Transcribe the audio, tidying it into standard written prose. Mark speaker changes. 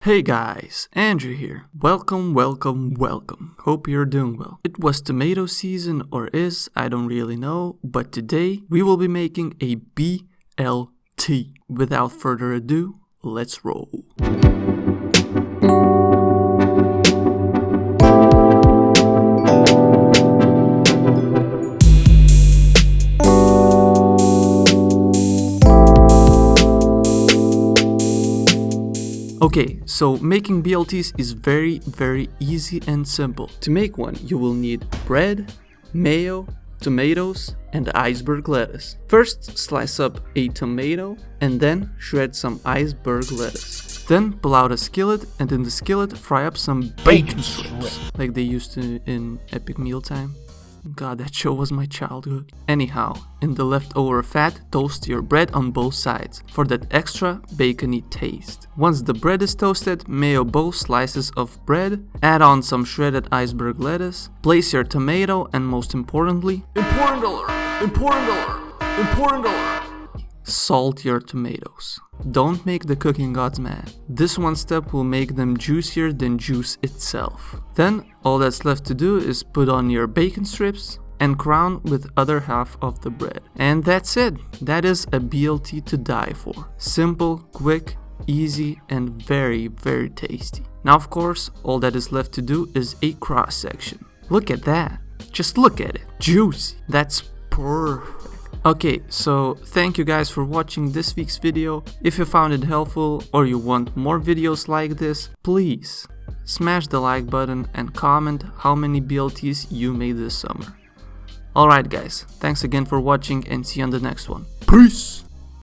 Speaker 1: Hey guys, Andrew here. Welcome. Hope you're doing well. It was tomato season, or is, I don't really know, but today we will be making a BLT. Without further ado, let's roll. Okay, so making BLTs is very easy and simple. To make one, you will need bread, mayo, tomatoes, and iceberg lettuce. First, slice up a tomato and then shred some iceberg lettuce. Then pull out a skillet and in the skillet fry up some bacon strips, like they used to in Epic Mealtime. God, that show was my childhood. Anyhow, in the leftover fat, toast your bread on both sides for that extra bacony taste. Once the bread is toasted, mayo both slices of bread, add on some shredded iceberg lettuce, place your tomato, and most importantly, important alert, salt your tomatoes. Don't make the cooking gods mad. This one step will make them juicier than juice itself. Then all that's left to do is put on your bacon strips and crown with other half of the bread. And that's it. That is a BLT to die for. Simple, quick, easy, and very tasty. Now of course, all that is left to do is a cross section. Look at that. Just look at it. Juicy. That's perfect. Okay, so thank you guys for watching this week's video. If you found it helpful or you want more videos like this, please smash the like button and comment how many BLTs you made this summer. Alright guys, thanks again for watching and see you on the next one. Peace!